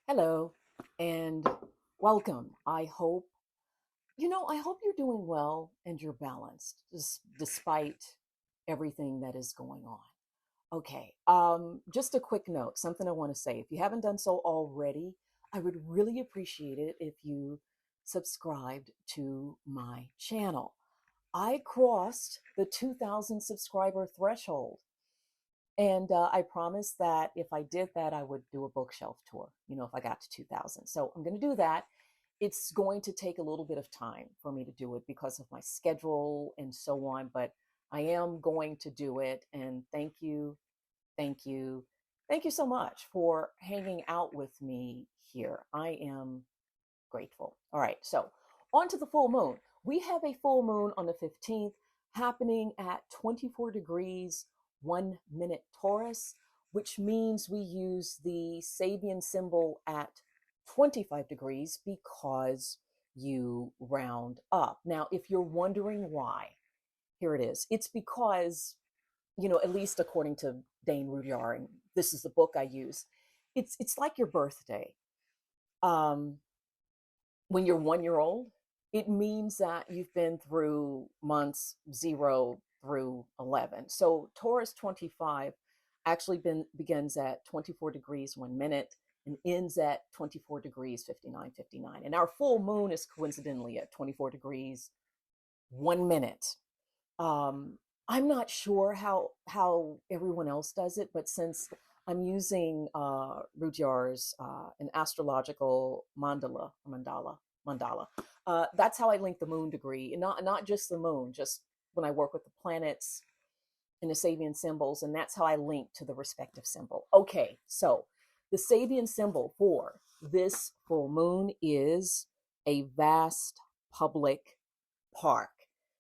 Hello and welcome. I hope you're doing well and you're balanced despite everything that is going on. Okay, just a quick note, something I want to say. If you haven't done so already, I would really appreciate it if you subscribed to my channel. I crossed the 2,000 subscriber threshold. And I promised that if I did that, I would do a bookshelf tour, if I got to 2000. So I'm going to do that. It's going to take a little bit of time for me to do it because of my schedule and so on, but I am going to do it. And thank you, thank you so much for hanging out with me here. I am grateful. All right, so on to the full moon. We have a full moon on the 15th happening at 24 degrees, 1 minute Taurus, which means we use the Sabian symbol at 25 degrees because you round up. Now, if you're wondering why, here it is. It's because, at least according to Dane Rudyard, and this is the book I use, it's like your birthday. Um, when you're 1 year old, it means that you've been through months 0 through 11. So Taurus 25 actually begins at 24 degrees 1 minute and ends at 24 degrees 59:59. And our full moon is coincidentally at 24 degrees 1 minute. I'm not sure how everyone else does it, but since I'm using Rudyard's an astrological mandala, that's how I link the moon degree, and not just the moon, just when I work with the planets and the Sabian symbols, and that's how I link to the respective symbol. Okay, so the Sabian symbol for this full moon is a vast public park.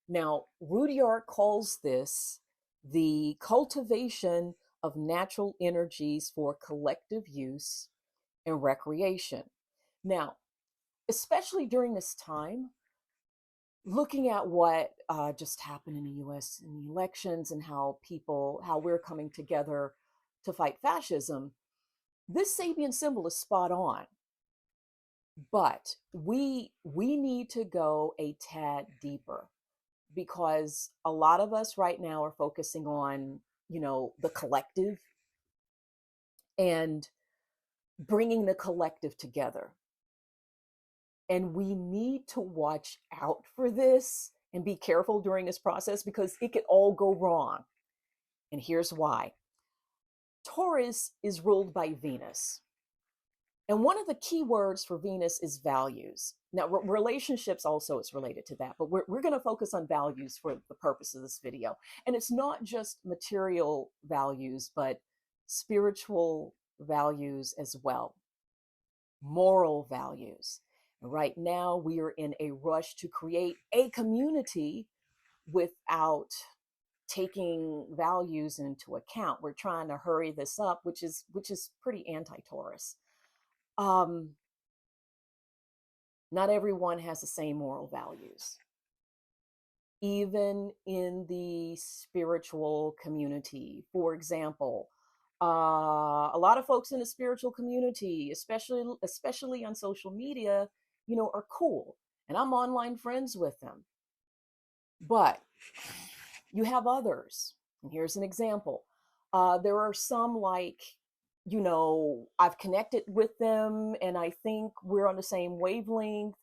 Now, Rudyard calls this the cultivation of natural energies for collective use and recreation. Now, especially during this time, looking at what just happened in the US in the elections and how we're coming together to fight fascism, this Sabian symbol is spot on. But we need to go a tad deeper because a lot of us right now are focusing on, the collective and bringing the collective together. And we need to watch out for this and be careful during this process because it could all go wrong. And here's why. Taurus is ruled by Venus. And one of the key words for Venus is values. Now, relationships also is related to that, but we're going to focus on values for the purpose of this video. And it's not just material values, but spiritual values as well, moral values. And right now, we are in a rush to create a community without taking values into account. We're trying to hurry this up, which is pretty anti-Taurus. Not everyone has the same moral values. Even in the spiritual community, for example, a lot of folks in the spiritual community, especially on social media, are cool, and I'm online friends with them. But you have others, and here's an example. There are some like, I've connected with them and I think we're on the same wavelength,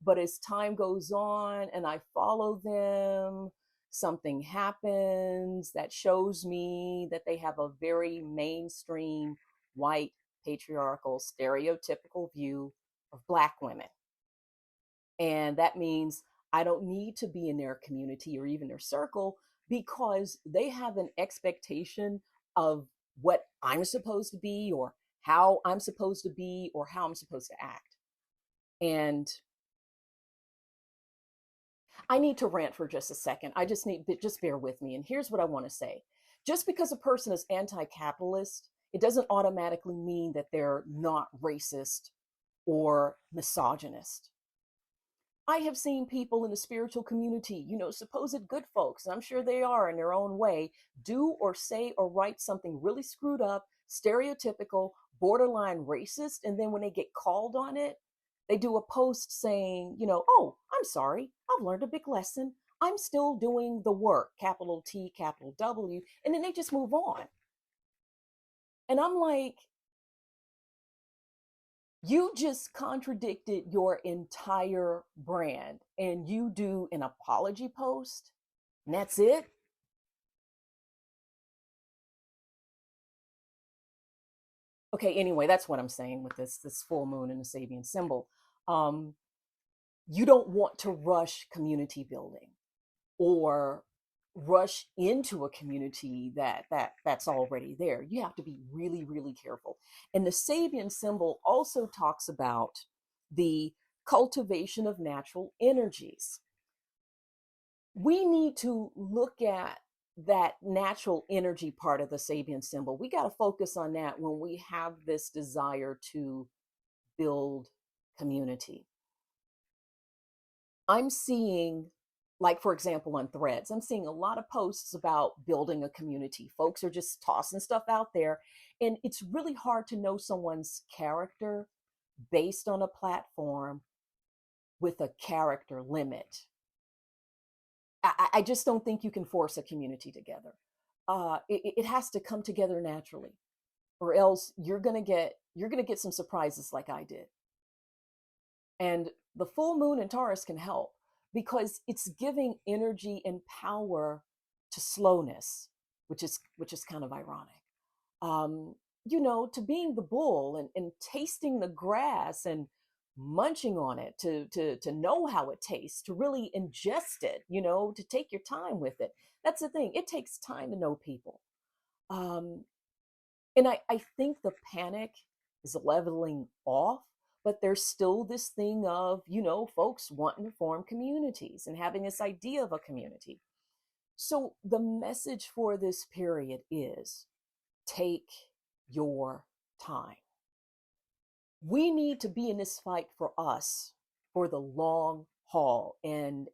but as time goes on and I follow them, something happens that shows me that they have a very mainstream, white, patriarchal, stereotypical view of Black women. And that means I don't need to be in their community or even their circle because they have an expectation of what I'm supposed to be or how I'm supposed to be or how I'm supposed to act. And I need to rant for just a second. Just bear with me. And here's what I want to say. Just because a person is anti-capitalist, it doesn't automatically mean that they're not racist or misogynist. I have seen people in the spiritual community, supposed good folks, and I'm sure they are in their own way, do or say or write something really screwed up, stereotypical, borderline racist. And then when they get called on it, they do a post saying, oh, I'm sorry, I've learned a big lesson. I'm still doing the work, capital T, capital W. And then they just move on. And I'm like, you just contradicted your entire brand and you do an apology post and that's it. Okay, anyway, that's what I'm saying with this full moon and the Sabian symbol. Um, you don't want to rush community building or rush into a community that's already there. You have to be really, really careful. And the Sabian symbol also talks about the cultivation of natural energies. We need to look at that natural energy part of the Sabian symbol. We got to focus on that when we have this desire to build community. I'm seeing, like, for example, on threads, I'm seeing a lot of posts about building a community. Folks are just tossing stuff out there. And it's really hard to know someone's character based on a platform with a character limit. I just don't think you can force a community together. It has to come together naturally, or else you're gonna get some surprises like I did. And the full moon in Taurus can help because it's giving energy and power to slowness, which is kind of ironic. Um, to being the bull and tasting the grass and munching on it to know how it tastes, to really ingest it, to take your time with it. That's the thing. It takes time to know people. Um, and I think the panic is leveling off, but there's still this thing of, folks wanting to form communities and having this idea of a community. So the message for this period is take your time. We need to be in this fight for us for the long haul. And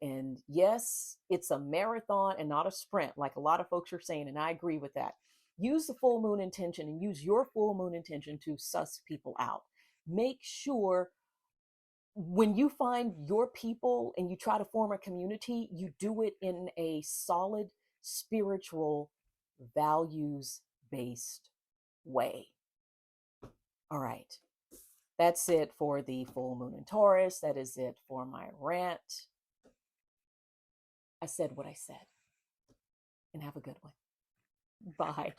yes, it's a marathon and not a sprint, like a lot of folks are saying, and I agree with that. Use the full moon intention and use your full moon intention to suss people out. Make sure when you find your people and you try to form a community, you do it in a solid, spiritual, values based way. All right. That's it for the full moon in Taurus. That is it for my rant. I said what I said. And have a good one. Bye.